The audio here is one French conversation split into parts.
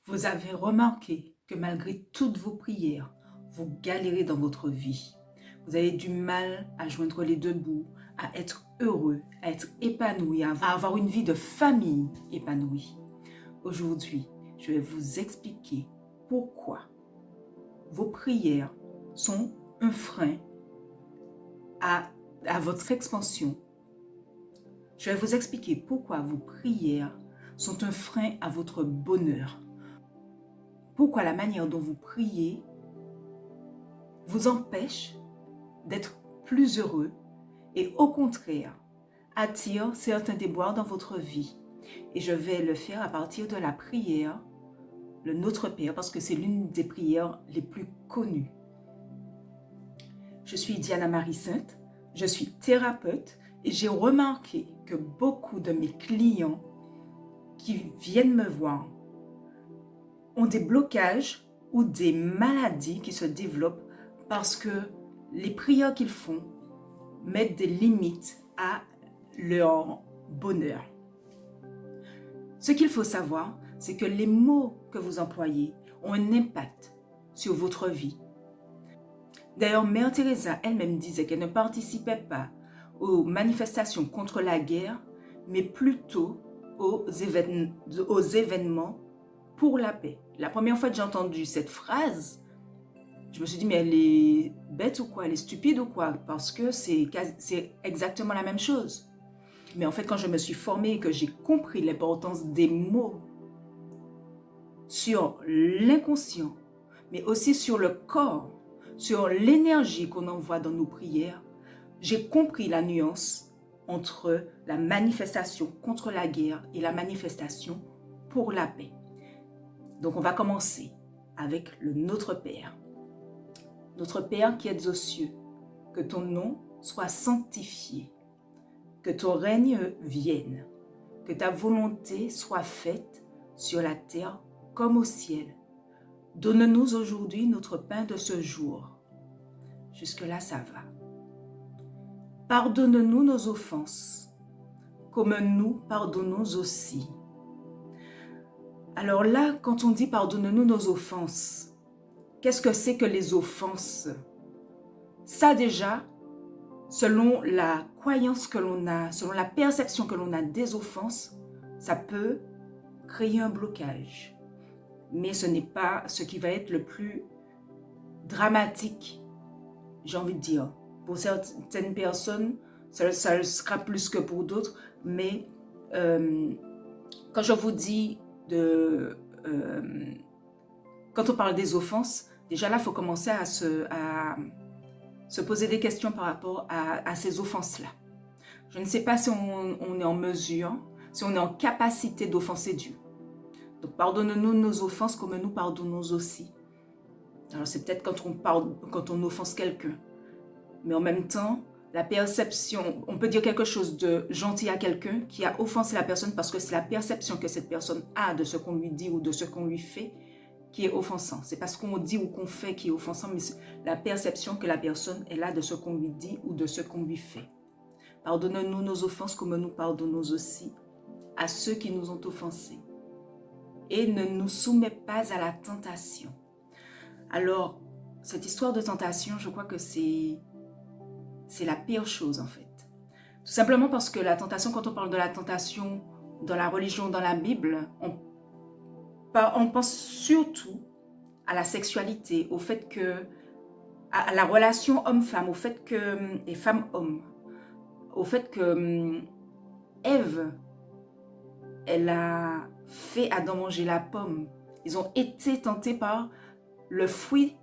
Vous avez remarqué que malgré toutes vos prières, vous galérez dans votre vie. Vous avez du mal à joindre les deux bouts, à être heureux, à être épanoui, à avoir une vie de famille épanouie. Aujourd'hui, je vais vous expliquer pourquoi vos prières sont un frein à votre expansion. Je vais vous expliquer pourquoi vos prières sont un frein à votre bonheur. Pourquoi la manière dont vous priez vous empêche d'être plus heureux et au contraire attire certains déboires dans votre vie. Et je vais le faire à partir de la prière, le Notre Père, parce que c'est l'une des prières les plus connues. Je suis Diana Marie Sainte, je suis thérapeute et j'ai remarqué que beaucoup de mes clients qui viennent me voir ont des blocages ou des maladies qui se développent parce que les prières qu'ils font mettent des limites à leur bonheur. Ce qu'il faut savoir, c'est que les mots que vous employez ont un impact sur votre vie. D'ailleurs, Mère Teresa elle-même disait qu'elle ne participait pas aux manifestations contre la guerre, mais plutôt aux événements pour la paix. La première fois que j'ai entendu cette phrase, je me suis dit, mais elle est bête ou quoi? Elle est stupide ou quoi? Parce que c'est exactement la même chose. Mais en fait, quand je me suis formée et que j'ai compris l'importance des mots sur l'inconscient, mais aussi sur le corps, sur l'énergie qu'on envoie dans nos prières, j'ai compris la nuance entre la manifestation contre la guerre et la manifestation pour la paix. Donc on va commencer avec le Notre Père. Notre Père qui êtes aux cieux, que ton nom soit sanctifié, que ton règne vienne, que ta volonté soit faite sur la terre comme au ciel. Donne-nous aujourd'hui notre pain de ce jour. Jusque-là, ça va. Pardonne-nous nos offenses, comme nous pardonnons aussi. Alors là, quand on dit pardonne-nous nos offenses, qu'est-ce que c'est que les offenses? Ça déjà, selon la croyance que l'on a, selon la perception que l'on a des offenses, ça peut créer un blocage. Mais ce n'est pas ce qui va être le plus dramatique, j'ai envie de dire. Pour certaines personnes, ça le sera plus que pour d'autres, mais quand je vous dis quand on parle des offenses, déjà là, il faut commencer à se poser des questions par rapport à ces offenses-là. Je ne sais pas si on est en mesure, si on est en capacité d'offenser Dieu. Donc, pardonne-nous nos offenses comme nous pardonnons aussi. Alors, c'est peut-être quand on offense quelqu'un. Mais en même temps, la perception, on peut dire quelque chose de gentil à quelqu'un qui a offensé la personne parce que c'est la perception que cette personne a de ce qu'on lui dit ou de ce qu'on lui fait qui est offensant. C'est pas ce qu'on dit ou qu'on fait qui est offensant, mais c'est la perception que la personne elle a de ce qu'on lui dit ou de ce qu'on lui fait. Pardonne-nous nos offenses comme nous pardonnons aussi à ceux qui nous ont offensés. Et ne nous soumets pas à la tentation. Alors, cette histoire de tentation, je crois que c'est la pire chose en fait. Tout simplement parce que la tentation, quand on parle de la tentation dans la religion, dans la Bible, on pense surtout à la sexualité, au fait que, à la relation homme-femme, au fait que, et femme-homme, au fait que Ève, elle a fait Adam manger la pomme. Ils ont été tentés par le fruit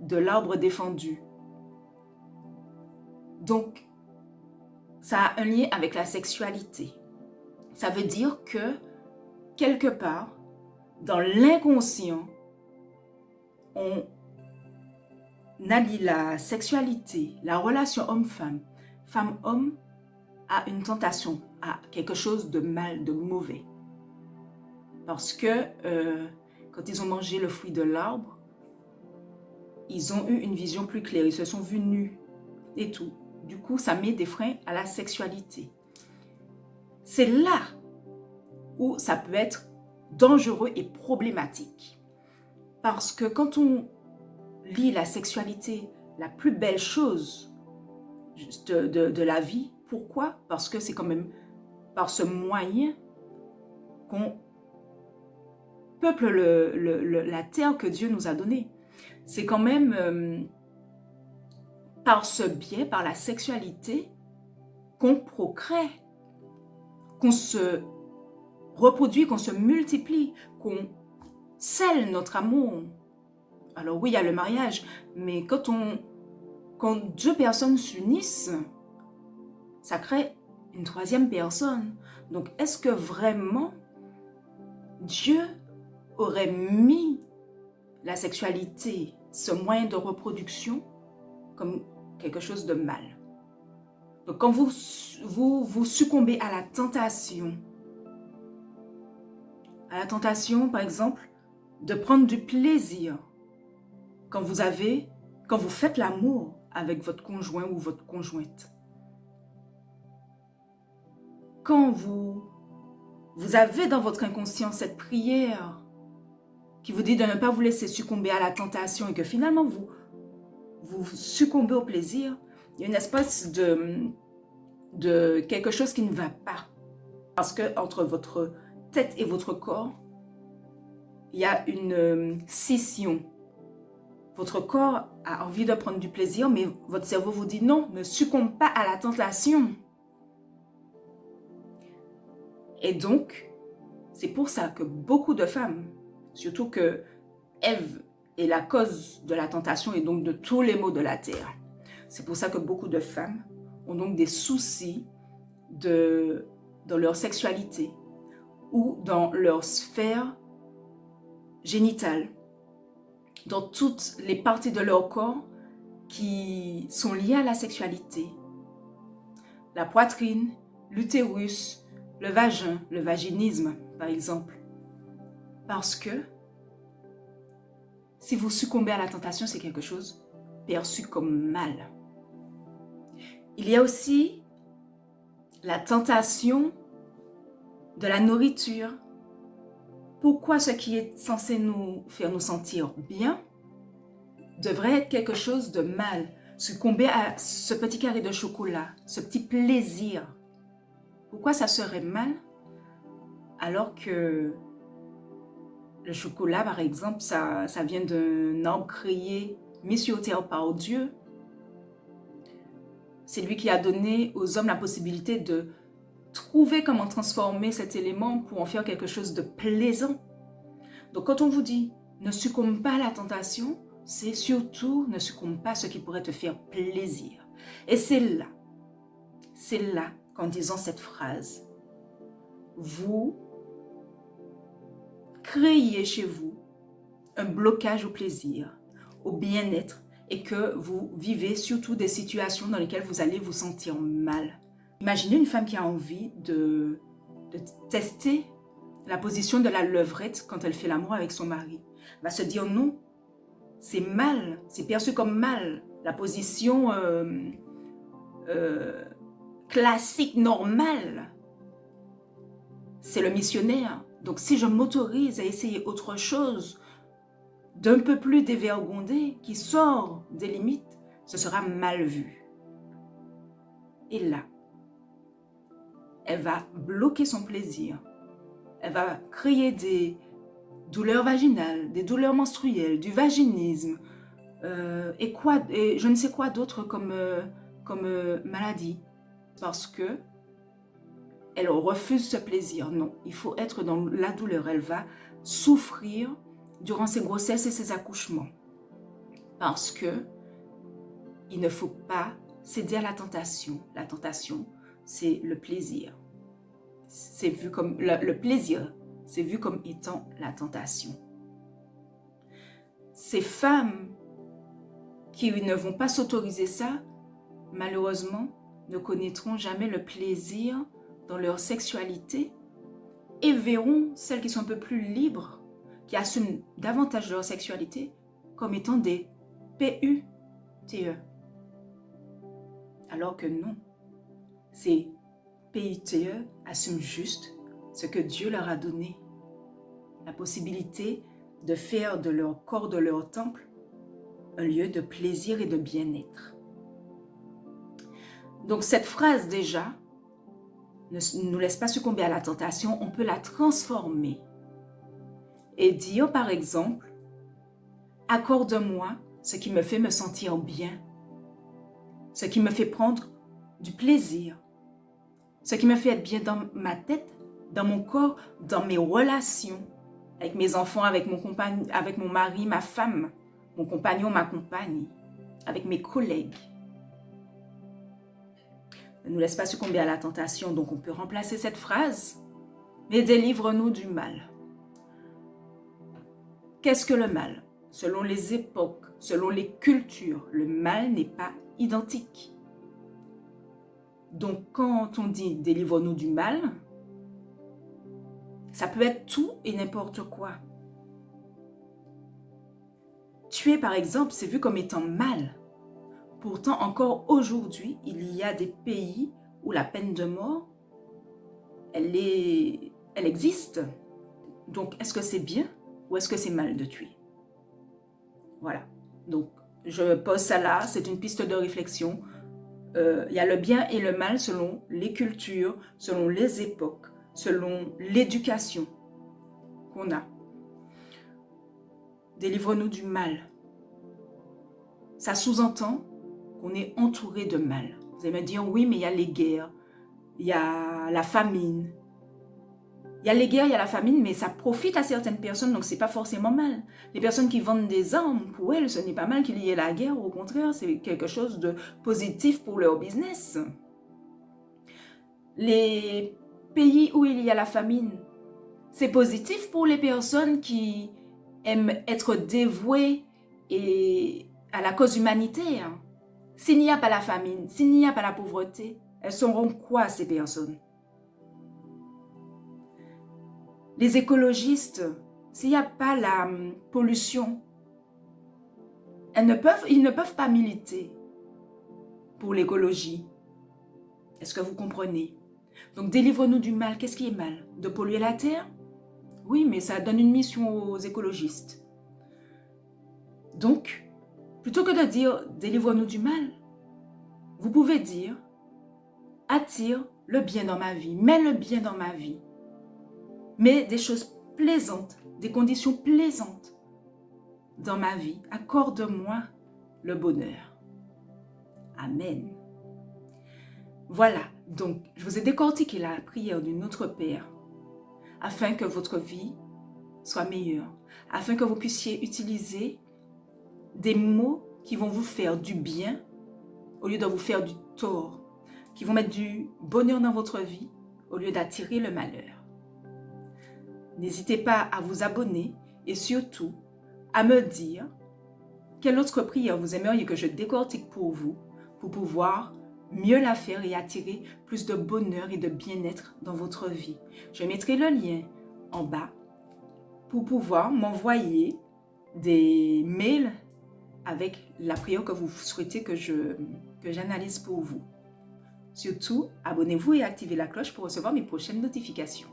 de l'arbre défendu. Donc, ça a un lien avec la sexualité. Ça veut dire que, quelque part, dans l'inconscient, on allie la sexualité, la relation homme-femme, femme-homme, à une tentation, à quelque chose de mal, de mauvais. Parce que quand ils ont mangé le fruit de l'arbre, ils ont eu une vision plus claire, ils se sont vus nus et tout. Du coup, ça met des freins à la sexualité. C'est là où ça peut être dangereux et problématique. Parce que quand on lit la sexualité, la plus belle chose de la vie, pourquoi? Parce que c'est quand même par ce moyen qu'on peuple la terre que Dieu nous a donnée. C'est quand même par ce biais, par la sexualité, qu'on procrée, qu'on se reproduit, qu'on se multiplie, qu'on scelle notre amour. Alors oui, il y a le mariage, mais quand deux personnes s'unissent, ça crée une troisième personne. Donc, est-ce que vraiment Dieu aurait mis la sexualité, ce moyen de reproduction, comme quelque chose de mal? Donc, quand vous succombez à la tentation, par exemple, de prendre du plaisir quand vous faites l'amour avec votre conjoint ou votre conjointe, quand vous avez dans votre inconscient cette prière qui vous dit de ne pas vous laisser succomber à la tentation et que finalement vous succombez au plaisir, il y a une espèce de quelque chose qui ne va pas. Parce que entre votre tête et votre corps, il y a une scission. Votre corps a envie de prendre du plaisir, mais votre cerveau vous dit non, ne succombe pas à la tentation. Et donc, c'est pour ça que beaucoup de femmes, surtout que Ève est la cause de la tentation et donc de tous les maux de la terre. C'est pour ça que beaucoup de femmes ont donc des soucis dans leur sexualité ou dans leur sphère génitale, dans toutes les parties de leur corps qui sont liées à la sexualité. La poitrine, l'utérus, le vagin, le vaginisme, par exemple. Parce que si vous succombez à la tentation, c'est quelque chose perçu comme mal. Il y a aussi la tentation de la nourriture. Pourquoi ce qui est censé nous faire nous sentir bien devrait être quelque chose de mal? Succomber à ce petit carré de chocolat, ce petit plaisir. Pourquoi ça serait mal alors que le chocolat, par exemple, ça vient d'un arbre créé, mis sur terre par Dieu. C'est lui qui a donné aux hommes la possibilité de trouver comment transformer cet élément pour en faire quelque chose de plaisant. Donc quand on vous dit ne succombe pas à la tentation, c'est surtout ne succombe pas à ce qui pourrait te faire plaisir. Et c'est là qu'en disant cette phrase, vous créez chez vous un blocage au plaisir, au bien-être et que vous vivez surtout des situations dans lesquelles vous allez vous sentir mal. Imaginez une femme qui a envie de tester la position de la levrette quand elle fait l'amour avec son mari. Elle va se dire non, c'est mal, c'est perçu comme mal. La position classique, normale, c'est le missionnaire. Donc si je m'autorise à essayer autre chose, d'un peu plus dévergondé, qui sort des limites, ce sera mal vu. Et là, elle va bloquer son plaisir. Elle va créer des douleurs vaginales, des douleurs menstruelles, du vaginisme, et je ne sais quoi d'autre comme maladie. Parce que elle refuse ce plaisir. Non, il faut être dans la douleur. Elle va souffrir durant ses grossesses et ses accouchements. Parce que il ne faut pas céder à la tentation. La tentation, c'est le plaisir. C'est vu comme le plaisir, c'est vu comme étant la tentation. Ces femmes qui ne vont pas s'autoriser ça, malheureusement, ne connaîtront jamais le plaisir dans leur sexualité et verront celles qui sont un peu plus libres, qui assument davantage leur sexualité comme étant des PUTE. Alors que non, ces PUTE assument juste ce que Dieu leur a donné. la possibilité de faire de leur corps, de leur temple, un lieu de plaisir et de bien-être. Donc cette phrase déjà ne nous laisse pas succomber à la tentation, on peut la transformer et dire par exemple, accorde-moi ce qui me fait me sentir bien, ce qui me fait prendre du plaisir, ce qui me fait être bien dans ma tête, dans mon corps, dans mes relations, avec mes enfants, avec mon mari, ma femme, mon compagnon, ma compagne, avec mes collègues. Ne nous laisse pas succomber à la tentation, donc on peut remplacer cette phrase, mais délivre-nous du mal. Qu'est-ce que le mal? Selon les époques, selon les cultures, le mal n'est pas identique. Donc quand on dit délivre-nous du mal, ça peut être tout et n'importe quoi. Tuer par exemple, c'est vu comme étant mal. Pourtant, encore aujourd'hui, il y a des pays où la peine de mort, elle existe. Donc, est-ce que c'est bien ou est-ce que c'est mal de tuer? Voilà. Donc, je pose ça là, c'est une piste de réflexion. Il y a le bien et le mal selon les cultures, selon les époques, selon l'éducation qu'on a. Délivre-nous du mal. Ça sous-entend qu'on est entouré de mal. Vous allez me dire, oui, mais il y a les guerres, il y a la famine. Il y a les guerres, il y a la famine, mais ça profite à certaines personnes, donc c'est pas forcément mal. Les personnes qui vendent des armes, pour elles, ce n'est pas mal qu'il y ait la guerre, au contraire, c'est quelque chose de positif pour leur business. Les pays où il y a la famine, c'est positif pour les personnes qui aiment être dévouées et à la cause humanitaire. S'il n'y a pas la famine, s'il n'y a pas la pauvreté, elles seront quoi ces personnes? Les écologistes, s'il n'y a pas la pollution, ils ne peuvent pas militer pour l'écologie. Est-ce que vous comprenez? Donc délivre-nous du mal. Qu'est-ce qui est mal? De polluer la terre? Oui, mais ça donne une mission aux écologistes. Donc, plutôt que de dire délivre-nous du mal, vous pouvez dire attire le bien dans ma vie, mets le bien dans ma vie. Mets des choses plaisantes, des conditions plaisantes dans ma vie. Accorde-moi le bonheur. Amen. Voilà, donc je vous ai décortiqué la prière du Notre Père afin que votre vie soit meilleure, afin que vous puissiez utiliser des mots qui vont vous faire du bien au lieu de vous faire du tort, qui vont mettre du bonheur dans votre vie au lieu d'attirer le malheur. N'hésitez pas à vous abonner et surtout à me dire quelle autre prière vous aimeriez que je décortique pour vous pour pouvoir mieux la faire et attirer plus de bonheur et de bien-être dans votre vie. Je mettrai le lien en bas pour pouvoir m'envoyer des mails avec la prière que vous souhaitez que j'analyse pour vous. Surtout, abonnez-vous et activez la cloche pour recevoir mes prochaines notifications.